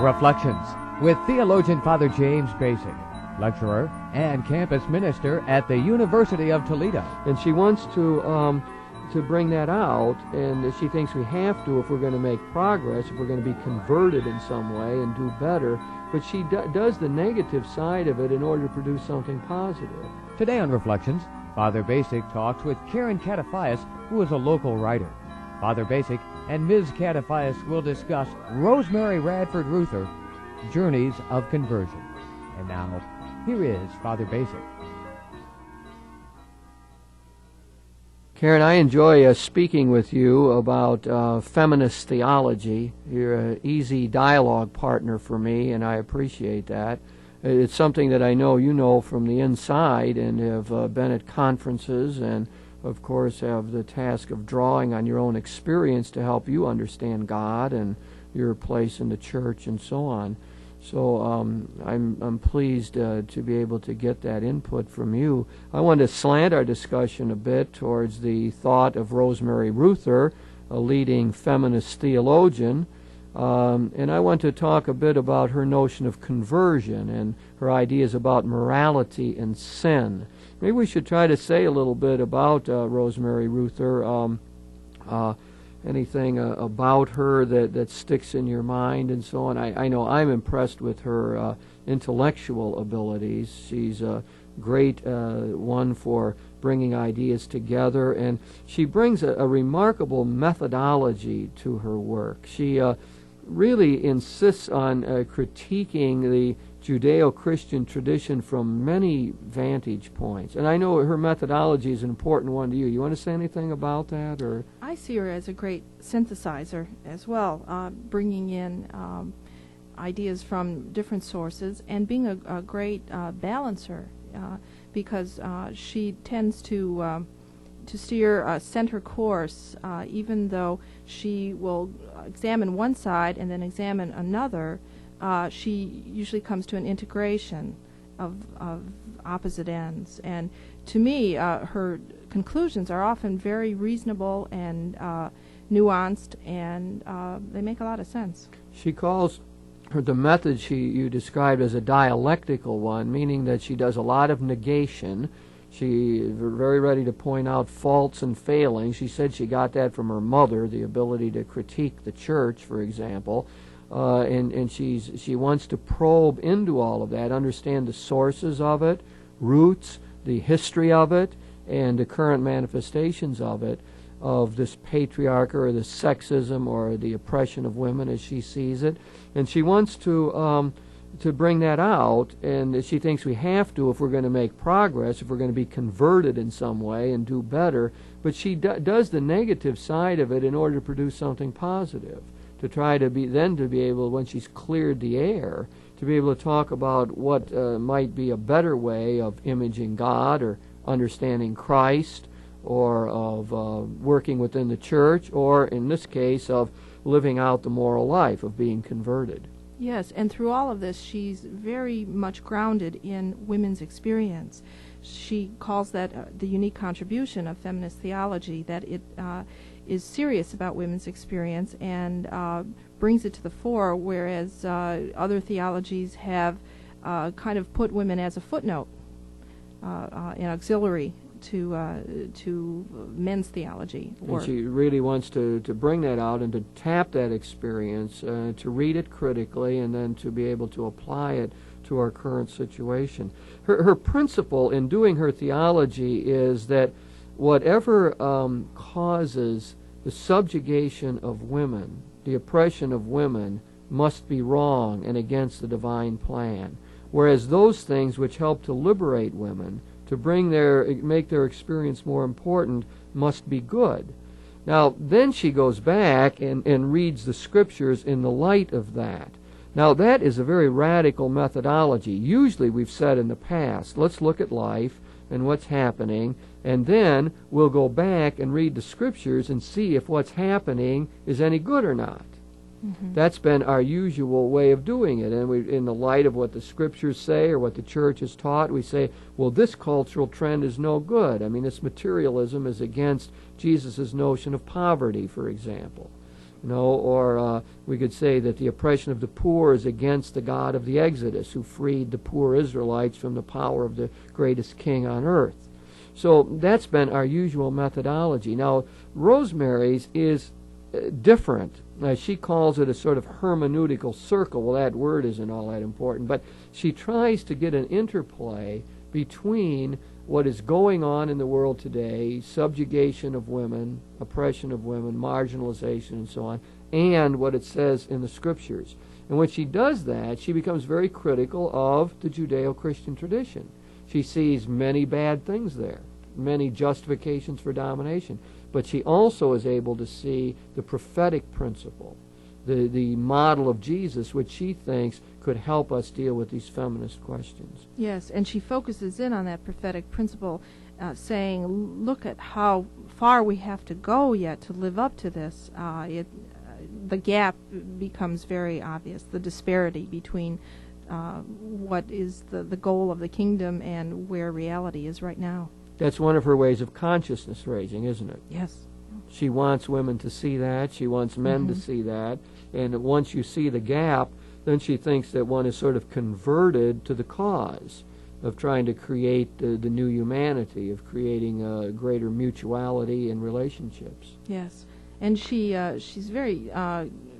Reflections with theologian Father James Bacik, lecturer and campus minister at the University of Toledo. And she wants to bring that out, and she thinks we have to if we're going to make progress, if we're going to be converted in some way and do better. But she does the negative side of it in order to produce something positive. Today on Reflections, Father Bacik talks with Karen Cataphias, who is a local writer. Father Bacik and Ms. Cataphias will discuss Rosemary Radford Ruther, Journeys of Conversion. And now, here is Father Bacik. Karen, I enjoy speaking with you about feminist theology. You're an easy dialogue partner for me, and I appreciate that. It's something that I know you know from the inside and have been at conferences and, of course, have the task of drawing on your own experience to help you understand God and your place in the church and so on. So I'm pleased to be able to get that input from you. I want to slant our discussion a bit towards the thought of Rosemary Ruther, a leading feminist theologian, and I want to talk a bit about her notion of conversion and her ideas about morality and sin. Maybe we should try to say a little bit about Rosemary Ruther, anything about her that sticks in your mind and so on. I know I'm impressed with her intellectual abilities. She's a great one for bringing ideas together, and she brings a remarkable methodology to her work. She really insists on critiquing the Judeo-Christian tradition from many vantage points. And I know her methodology is an important one to you. You want to say anything about that? Or I see her as a great synthesizer as well, bringing in ideas from different sources and being a great balancer because she tends to steer a center course, even though she will examine one side and then examine another. She usually comes to an integration of opposite ends. And to me, her conclusions are often very reasonable and nuanced, and they make a lot of sense. She calls the method you described as a dialectical one, meaning that she does a lot of negation. She is very ready to point out faults and failings. She said she got that from her mother, the ability to critique the church, for example. And she wants to probe into all of that, understand the sources of it, roots, the history of it, and the current manifestations of it, of this patriarchy or the sexism or the oppression of women as she sees it. And she wants to bring that out, and she thinks we have to if we're going to make progress, if we're going to be converted in some way and do better. But she does the negative side of it in order to produce something positive, to try to be able, when she's cleared the air, to be able to talk about what might be a better way of imaging God or understanding Christ, or of working within the church, or in this case of living out the moral life of being converted. Yes, and through all of this, she's very much grounded in women's experience. She calls that the unique contribution of feminist theology, that it is serious about women's experience and brings it to the fore, whereas other theologies have kind of put women as a footnote, an auxiliary to men's theology. And she really wants to bring that out and to tap that experience, to read it critically, and then to be able to apply it to our current situation. Her principle in doing her theology is that whatever causes the subjugation of women, the oppression of women, must be wrong and against the divine plan, whereas those things which help to liberate women, to make their experience more important, must be good. Now, then she goes back and reads the scriptures in the light of that. Now, that is a very radical methodology. Usually we've said in the past, let's look at life and what's happening, and then we'll go back and read the scriptures and see if what's happening is any good or not. Mm-hmm. That's been our usual way of doing it, and in the light of what the scriptures say or what the church has taught, we say, well, this cultural trend is no good. I mean, this materialism is against Jesus' notion of poverty, for example. Or we could say that the oppression of the poor is against the God of the Exodus, who freed the poor Israelites from the power of the greatest king on earth. So that's been our usual methodology. Now, Rosemary's is different. She calls it a sort of hermeneutical circle. Well, that word isn't all that important, but she tries to get an interplay between what is going on in the world today, subjugation of women, oppression of women, marginalization, and so on, and what it says in the Scriptures. And when she does that, she becomes very critical of the Judeo-Christian tradition. She sees many bad things there, many justifications for domination, but she also is able to see the prophetic principle, the model of Jesus, which she thinks could help us deal with these feminist questions. Yes, and she focuses in on that prophetic principle, saying, look at how far we have to go yet to live up to this. The gap becomes very obvious, the disparity between what is the goal of the kingdom and where reality is right now. That's one of her ways of consciousness raising, isn't it? Yes. She wants women to see that. She wants men to see that. And once you see the gap, then she thinks that one is sort of converted to the cause of trying to create the new humanity, of creating a greater mutuality in relationships. Yes. And she's very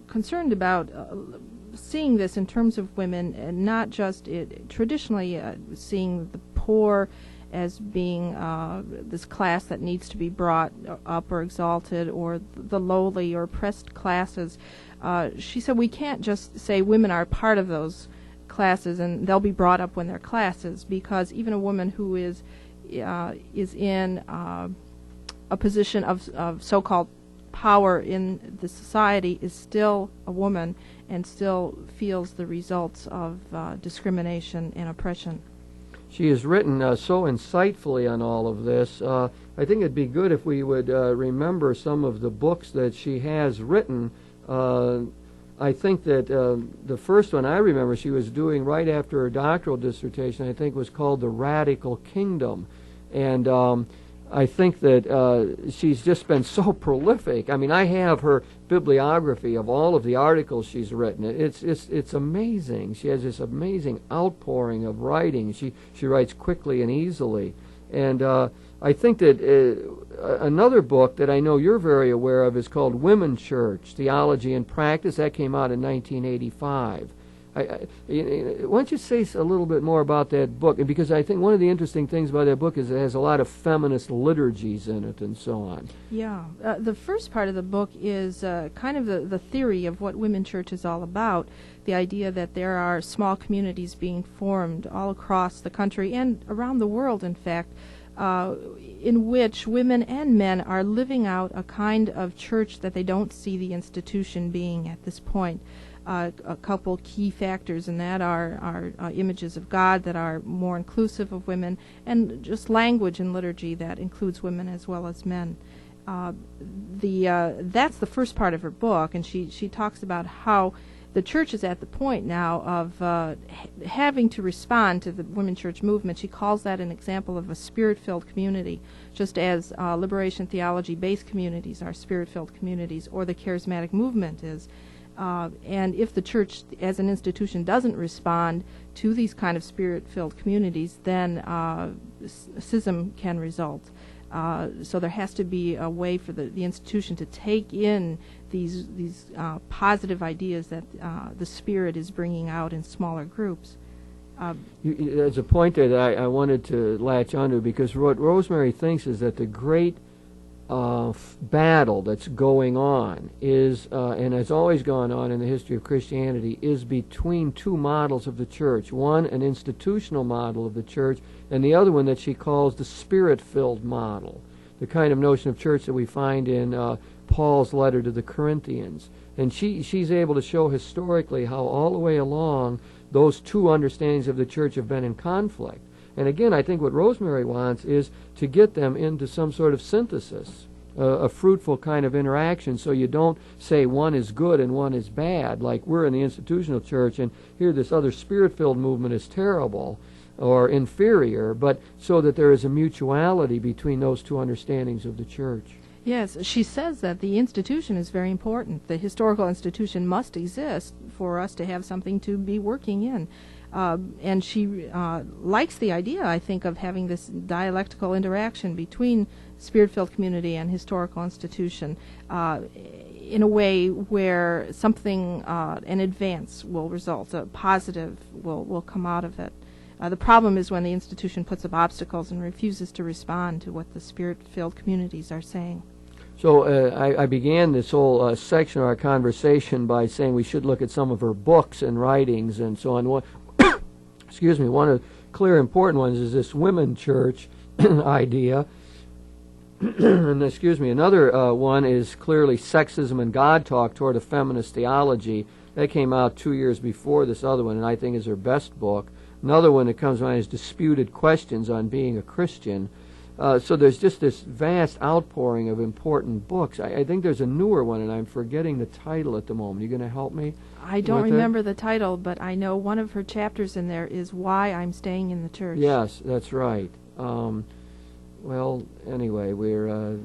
concerned about seeing this in terms of women, and not just traditionally seeing the poor as being this class that needs to be brought up or exalted, or the lowly or oppressed classes. She said we can't just say women are part of those classes and they'll be brought up when they're classes, because even a woman who is in a position of so-called power in the society is still a woman and still feels the results of discrimination and oppression. She has written so insightfully on all of this. I think it'd be good if we would remember some of the books that she has written. I think that the first one I remember she was doing right after her doctoral dissertation, I think, was called The Radical Kingdom. And I think that she's just been so prolific. I mean, I have her bibliography of all of the articles she's written. It's amazing. She has this amazing outpouring of writing. She writes quickly and easily. And I think that another book that I know you're very aware of is called Women Church, Theology and Practice. That came out in 1985. Why don't you say a little bit more about that book? Because I think one of the interesting things about that book is it has a lot of feminist liturgies in it and so on. Yeah. The first part of the book is kind of the theory of what Women Church is all about, the idea that there are small communities being formed all across the country and around the world, in fact, in which women and men are living out a kind of church that they don't see the institution being at this point. A couple key factors in that are images of God that are more inclusive of women, and just language and liturgy that includes women as well as men. That's the first part of her book, and she talks about how the church is at the point now of having to respond to the women church movement. She calls that an example of a spirit-filled community, just as liberation theology-based communities are spirit-filled communities, or the charismatic movement is. And if the church as an institution doesn't respond to these kind of spirit-filled communities, then schism can result. So there has to be a way for the institution to take in these positive ideas that the Spirit is bringing out in smaller groups. There's a point there that I wanted to latch onto, because what Rosemary thinks is that the great battle that's going on is, and has always gone on in the history of Christianity, is between two models of the church. One, an institutional model of the church, and the other one that she calls the spirit-filled model, the kind of notion of church that we find in Paul's letter to the Corinthians. And she's able to show historically how all the way along those two understandings of the church have been in conflict. And again, I think what Rosemary wants is to get them into some sort of synthesis, a fruitful kind of interaction, so you don't say one is good and one is bad, like we're in the institutional church and here this other spirit-filled movement is terrible or inferior, but so that there is a mutuality between those two understandings of the church. Yes, she says that the institution is very important. The historical institution must exist for us to have something to be working in. And she likes the idea, I think, of having this dialectical interaction between spirit-filled community and historical institution in a way where something, an advance will result, a positive will come out of it. The problem is when the institution puts up obstacles and refuses to respond to what the spirit-filled communities are saying. So I began this whole section of our conversation by saying we should look at some of her books and writings and so on. Excuse me, one of the clear important ones is this women church idea. And excuse me, another one is clearly Sexism and God Talk Toward a Feminist Theology. That came out 2 years before this other one, and I think is her best book. Another one that comes to mind is Disputed Questions on Being a Christian. So there's just this vast outpouring of important books. I think there's a newer one, and I'm forgetting the title at the moment. Are you going to help me? I don't remember the title, but I know one of her chapters in there is Why I'm Staying in the Church. Yes, that's right. Well, anyway,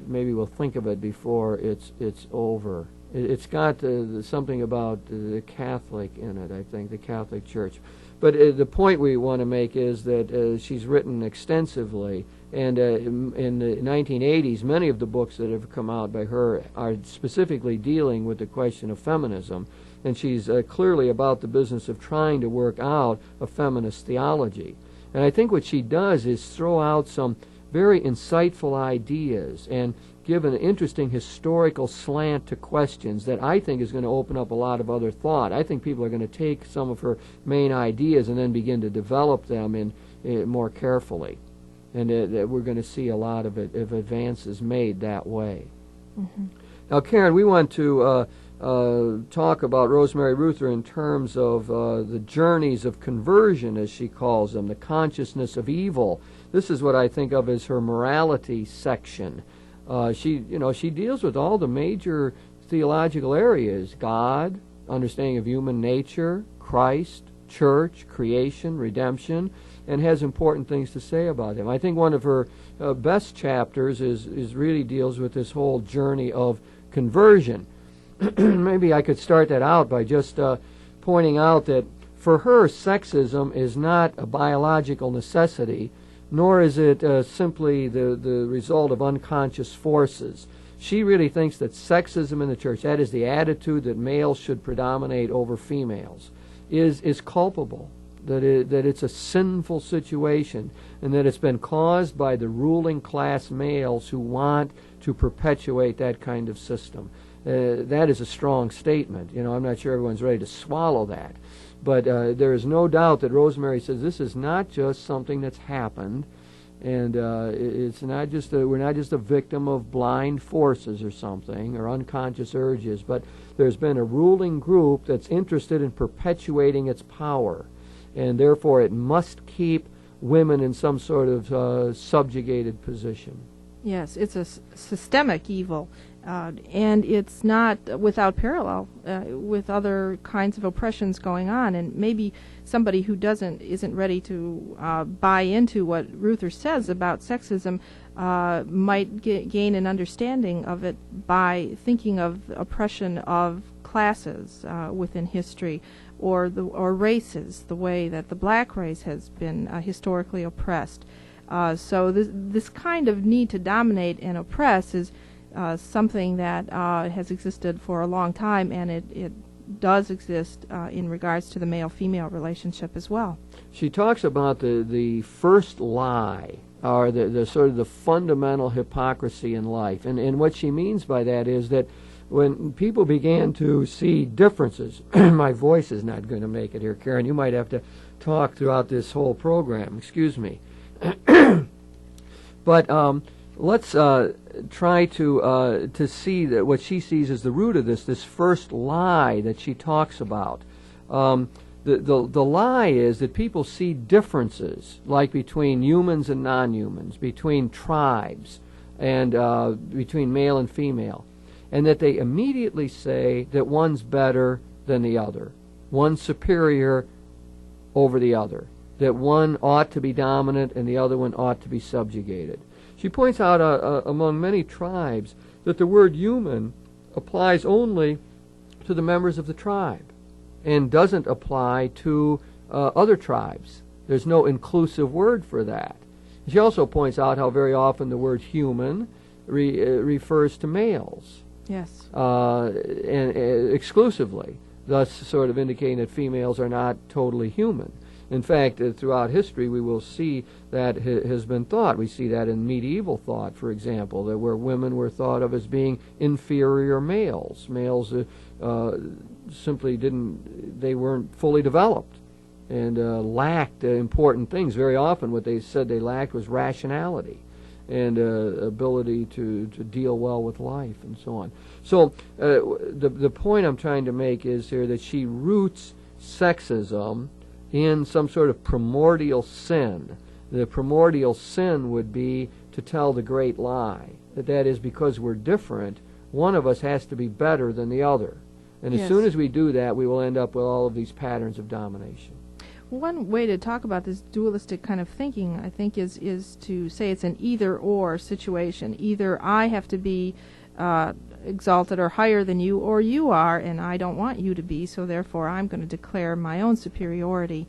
maybe we'll think of it before it's over. It's got something about the Catholic in it, I think, the Catholic Church. But the point we want to make is that she's written extensively, and in the 1980s, many of the books that have come out by her are specifically dealing with the question of feminism, and she's clearly about the business of trying to work out a feminist theology. And I think what she does is throw out some very insightful ideas and give an interesting historical slant to questions that I think is going to open up a lot of other thought. I think people are going to take some of her main ideas and then begin to develop them more carefully. And we're going to see a lot of advances made that way. Mm-hmm. Now, Karen, we want to talk about Rosemary Ruther in terms of the journeys of conversion, as she calls them, the consciousness of evil. This is what I think of as her morality section. She deals with all the major theological areas: God, understanding of human nature, Christ, church, creation, redemption, and has important things to say about him. I think one of her best chapters is really deals with this whole journey of conversion. Maybe I could start that out by just pointing out that for her, sexism is not a biological necessity, nor is it simply the result of unconscious forces. She really thinks that sexism in the church, that is the attitude that males should predominate over females, is culpable, that it's a sinful situation, and that it's been caused by the ruling class males who want to perpetuate that kind of system. That is a strong statement. I'm not sure everyone's ready to swallow that. But there is no doubt that Rosemary says this is not just something that's happened, and it's not just we're not just a victim of blind forces or something, or unconscious urges, but there's been a ruling group that's interested in perpetuating its power, and therefore it must keep women in some sort of subjugated position. Yes, it's a systemic evil. And it's not without parallel with other kinds of oppressions going on. And maybe somebody who isn't ready to buy into what Ruther says about sexism might gain an understanding of it by thinking of oppression of classes within history, or races, the way that the black race has been historically oppressed. So this kind of need to dominate and oppress is something that has existed for a long time, and it does exist in regards to the male-female relationship as well. She talks about the first lie, or the sort of the fundamental hypocrisy in life, and what she means by that is that when people began to see differences, my voice is not going to make it here, Karen. You might have to talk throughout this whole program. Excuse me. But let's try to see that what she sees as the root of this first lie that she talks about. The lie is that people see differences, like between humans and non-humans, between tribes, and between male and female, and that they immediately say that one's better than the other, one's superior over the other, that one ought to be dominant and the other one ought to be subjugated. She points out among many tribes, that the word human applies only to the members of the tribe and doesn't apply to other tribes. There's no inclusive word for that. She also points out how very often the word human refers to males. Yes. And exclusively, thus sort of indicating that females are not totally human. In fact, throughout history, we will see that has been thought. We see that in medieval thought, for example, that where women were thought of as being inferior males. Males simply they weren't fully developed and lacked important things. Very often what they said they lacked was rationality and ability to deal well with life and so on. So the point I'm trying to make is here that she roots sexism in some sort of primordial sin. The primordial sin would be to tell the great lie, that is, because we're different, one of us has to be better than the other. And as soon as we do that, we will end up with all of these patterns of domination. One way to talk about this dualistic kind of thinking, I think, is to say it's an either-or situation. Either I have to be exalted or higher than you, or you are, and I don't want you to be, so therefore I'm going to declare my own superiority.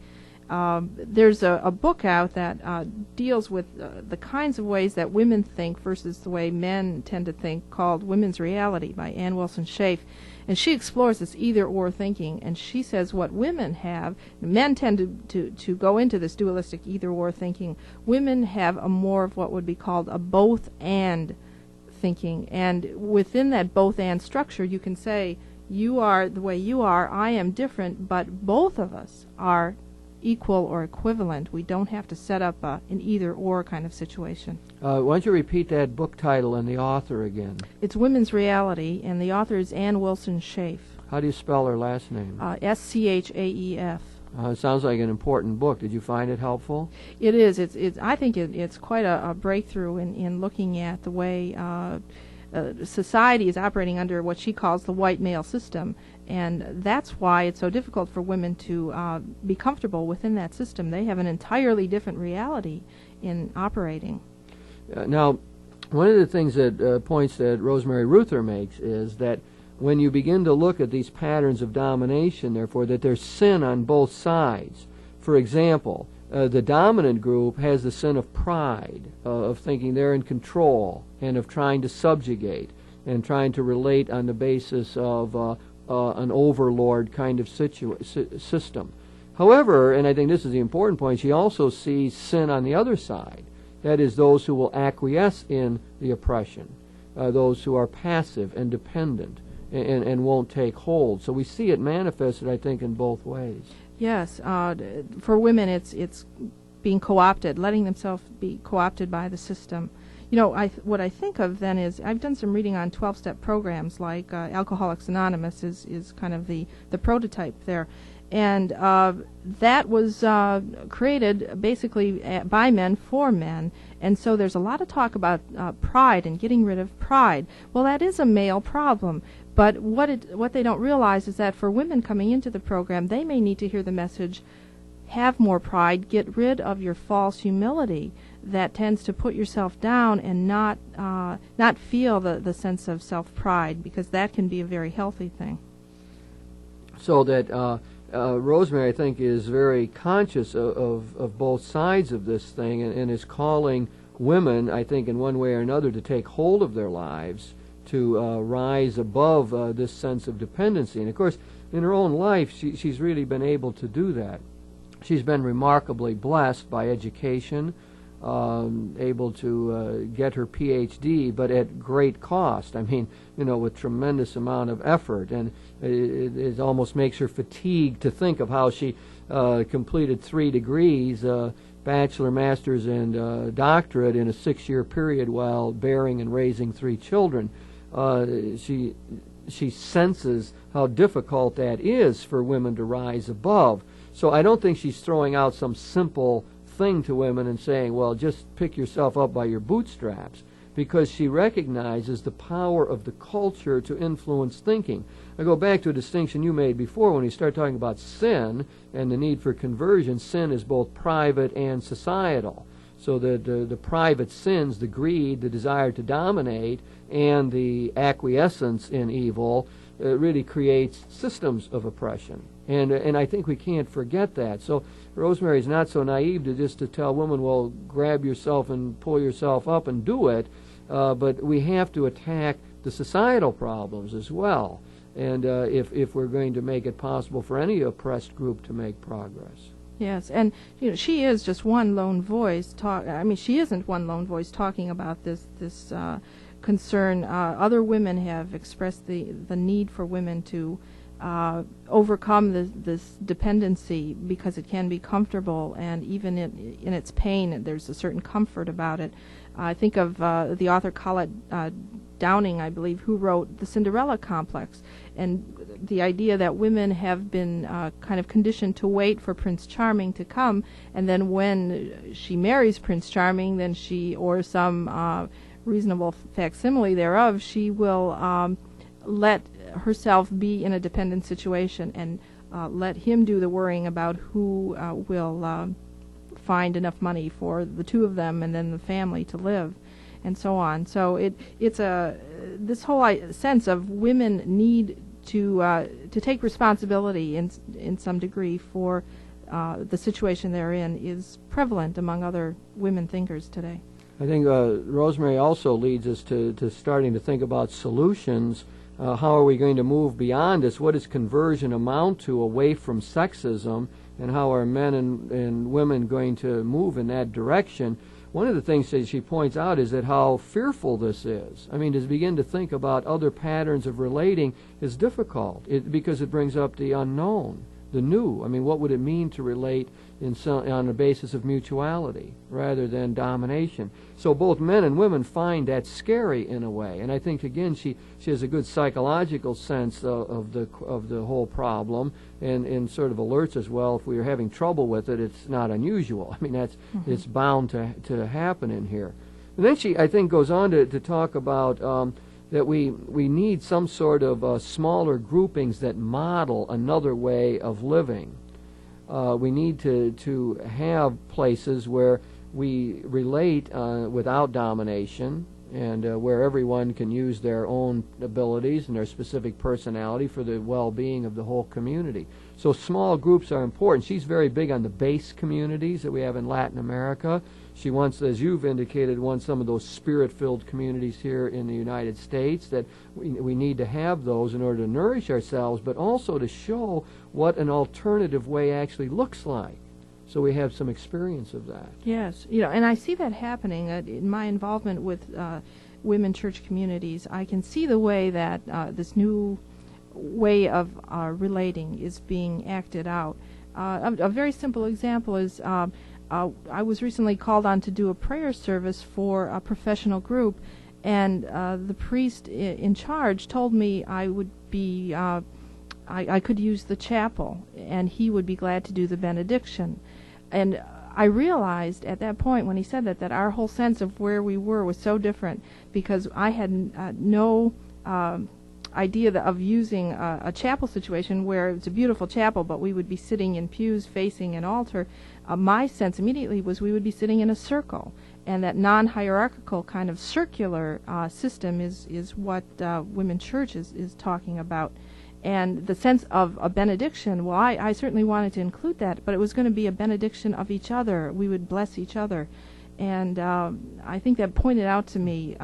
There's a book out that deals with the kinds of ways that women think versus the way men tend to think, called Women's Reality by Ann Wilson Schaaf. And she explores this either-or thinking, and she says what women have, men tend to go into this dualistic either-or thinking. Women have a more of what would be called a both-and thinking. And within that both-and structure, you can say, you are the way you are, I am different, but both of us are equal or equivalent. We don't have to set up an either-or kind of situation. Why don't you repeat that book title and the author again? It's Women's Reality, and the author is Ann Wilson Schaaf. How do you spell her last name? S-C-H-A-E-F. It sounds like an important book. Did you find it helpful? It is. I think it's quite a breakthrough in looking at the way society is operating under what she calls the white male system. And that's why it's so difficult for women to be comfortable within that system. They have an entirely different reality in operating. Now, one of the things that points that Rosemary Ruther makes is that when you begin to look at these patterns of domination, therefore, that there's sin on both sides. For example, the dominant group has the sin of pride, of thinking they're in control, and of trying to subjugate, and trying to relate on the basis of an overlord kind of system. However, and I think this is the important point, she also sees sin on the other side. That is, those who will acquiesce in the oppression, those who are passive and dependent and won't take hold. So we see it manifested, I think, in both ways. Yes. For women, it's being co-opted, letting themselves be co-opted by the system. You know, what I think of then is I've done some reading on 12-step programs, like Alcoholics Anonymous is kind of the prototype there. And that was created basically by men for men. And so there's a lot of talk about pride and getting rid of pride. Well, that is a male problem. But what they don't realize is that for women coming into the program, they may need to hear the message, have more pride, get rid of your false humility that tends to put yourself down and not feel the sense of self-pride, because that can be a very healthy thing. So that Rosemary, I think, is very conscious of both sides of this thing and is calling women, I think, in one way or another to take hold of their lives, to rise above this sense of dependency. And, of course, in her own life, she's really been able to do that. She's been remarkably blessed by education, able to get her Ph.D., but at great cost. I mean, you know, with tremendous amount of effort. And it almost makes her fatigued to think of how she completed 3 degrees, bachelor, master's, and doctorate in a 6-year period while bearing and raising 3 children. She senses how difficult that is for women to rise above. So I don't think she's throwing out some simple thing to women and saying, well, just pick yourself up by your bootstraps, because she recognizes the power of the culture to influence thinking. I go back to a distinction you made before when you start talking about sin and the need for conversion. Sin is both private and societal. So the private sins, the greed, the desire to dominate, and the acquiescence in evil really creates systems of oppression. And I think we can't forget that. So Rosemary's not so naive to just to tell women, well, grab yourself and pull yourself up and do it, but we have to attack the societal problems as well, and if we're going to make it possible for any oppressed group to make progress. Yes, and she is just one lone voice. She isn't one lone voice talking about this concern. Other women have expressed the need for women to overcome this dependency because it can be comfortable, and even in its pain, there's a certain comfort about it. I think of the author Colette Downing, I believe, who wrote The Cinderella Complex, and the idea that women have been kind of conditioned to wait for Prince Charming to come, and then when she marries Prince Charming, then she, or some reasonable facsimile thereof, she will let herself be in a dependent situation and let him do the worrying about who will find enough money for the two of them and then the family to live, and so on. So it's this whole sense of women need to take responsibility in some degree for the situation they're in is prevalent among other women thinkers today. I think Rosemary also leads us to starting to think about solutions. How are we going to move beyond this? What does conversion amount to away from sexism, and how are men and women going to move in that direction? One of the things that she points out is that how fearful this is. I mean, to begin to think about other patterns of relating is difficult because it brings up the unknown, the new. I mean, what would it mean to relate on a basis of mutuality rather than domination? So both men and women find that scary in a way, and I think again she has a good psychological sense of the whole problem, and sort of alerts us, well, if we are having trouble with it, it's not unusual. I mean, that's it's bound to happen in here. And then she, I think, goes on to talk about that we need some sort of smaller groupings that model another way of living. We need to have places where we relate without domination, and where everyone can use their own abilities and their specific personality for the well-being of the whole community. So small groups are important. She's very big on the base communities that we have in Latin America. She wants, as you've indicated, some of those spirit-filled communities here in the United States, that we need to have those in order to nourish ourselves, but also to show what an alternative way actually looks like. So we have some experience of that. Yes, and I see that happening in my involvement with women church communities. I can see the way that this new way of relating is being acted out. A very simple example is I was recently called on to do a prayer service for a professional group, and the priest in charge told me I would be I could use the chapel, and he would be glad to do the benediction. And I realized at that point when he said that our whole sense of where we were was so different, because I had no idea of using a chapel situation where it's a beautiful chapel, but we would be sitting in pews facing an altar. My sense immediately was we would be sitting in a circle, and that non-hierarchical kind of circular system is what Women Church is talking about. And the sense of a benediction, well, I certainly wanted to include that, but it was going to be a benediction of each other. We would bless each other. And I think that pointed out to me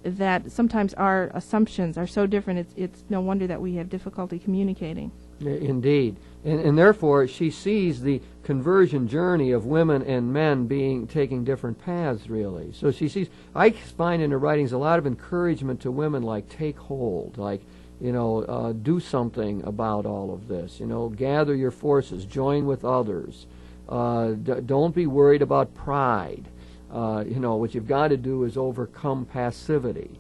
that sometimes our assumptions are so different, it's no wonder that we have difficulty communicating. Indeed. And therefore, she sees the conversion journey of women and men taking different paths, really. So she sees, I find in her writings a lot of encouragement to women, like take hold, like, do something about all of this. Gather your forces, join with others. Don't be worried about pride. What you've got to do is overcome passivity.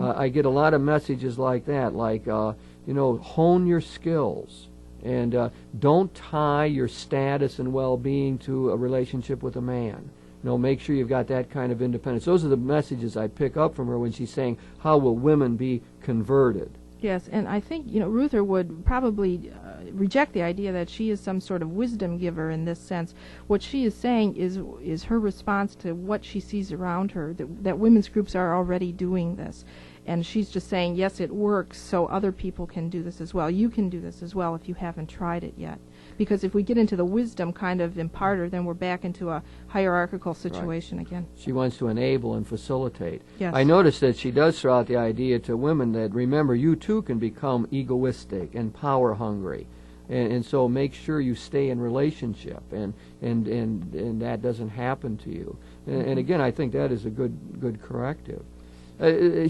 I get a lot of messages like that, like, hone your skills, and don't tie your status and well-being to a relationship with a man. Make sure you've got that kind of independence. Those are the messages I pick up from her when she's saying, how will women be converted? Yes, and I think, Ruther would probably reject the idea that she is some sort of wisdom giver in this sense. What she is saying is her response to what she sees around her, that women's groups are already doing this. And she's just saying, yes, it works, so other people can do this as well. You can do this as well if you haven't tried it yet. Because if we get into the wisdom kind of imparter, then we're back into a hierarchical situation again. She wants to enable and facilitate. Yes. I noticed that she does throw out the idea to women that, remember, you too can become egoistic and power hungry. And so make sure you stay in relationship, and that doesn't happen to you. And again, I think that is a good corrective.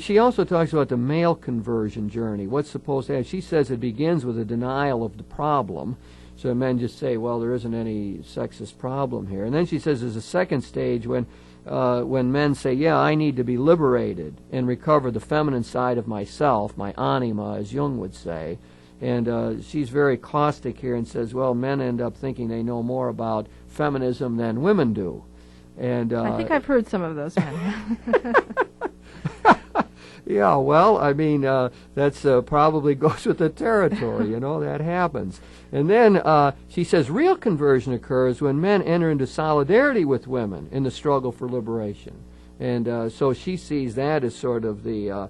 She also talks about the male conversion journey. What's supposed to happen? She says it begins with a denial of the problem. So men just say, well, there isn't any sexist problem here. And then she says there's a second stage when men say, yeah, I need to be liberated and recover the feminine side of myself, my anima, as Jung would say. And she's very caustic here and says, well, men end up thinking they know more about feminism than women do. And I think I've heard some of those men. Yeah, well, I mean, that's probably goes with the territory, that happens. And then she says real conversion occurs when men enter into solidarity with women in the struggle for liberation. And so she sees that as sort of the,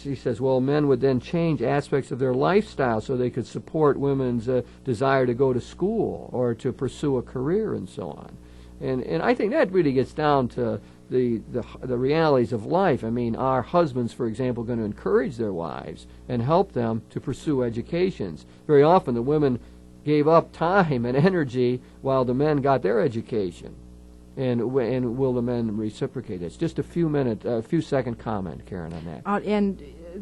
she says, well, men would then change aspects of their lifestyle so they could support women's desire to go to school or to pursue a career and so on. And I think that really gets down to the realities of life. I mean, are husbands, for example, going to encourage their wives and help them to pursue educations? Very often the women gave up time and energy while the men got their education. And will the men reciprocate this? Just a few second comment, Karen, on that. And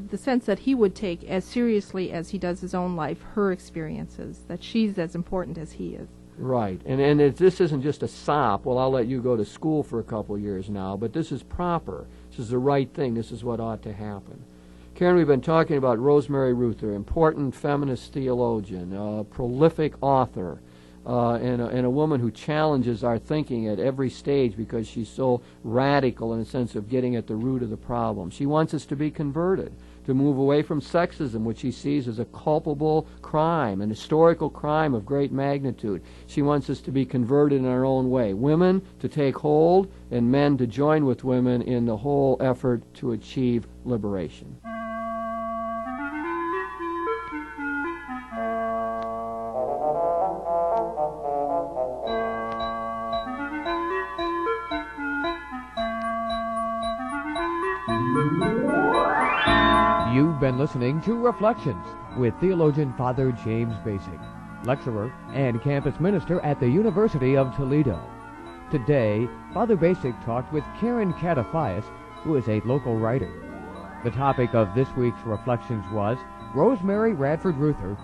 the sense that he would take as seriously as he does his own life, her experiences, that she's as important as he is. Right, and this isn't just a sop, well, I'll let you go to school for a couple years now, but this is proper. This is the right thing. This is what ought to happen. Karen, we've been talking about Rosemary Ruther, important feminist theologian, a prolific author, and a woman who challenges our thinking at every stage because she's so radical in a sense of getting at the root of the problem. She wants us to be converted, to move away from sexism, which she sees as a culpable crime, an historical crime of great magnitude. She wants us to be converted in our own way. Women to take hold, and men to join with women in the whole effort to achieve liberation. You've been listening to Reflections with theologian Father James Bacik, lecturer and campus minister at the University of Toledo. Today, Father Bacik talked with Karen Catafias, who is a local writer. The topic of this week's Reflections was Rosemary Radford Ruther,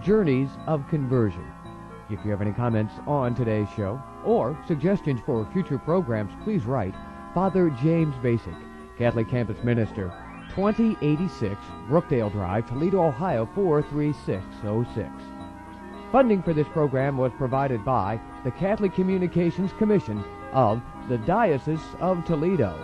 Journeys of Conversion. If you have any comments on today's show or suggestions for future programs, please write Father James Bacik, Catholic Campus Minister, 2086 Brookdale Drive, Toledo, Ohio 43606. Funding for this program was provided by the Catholic Communications Commission of the Diocese of Toledo.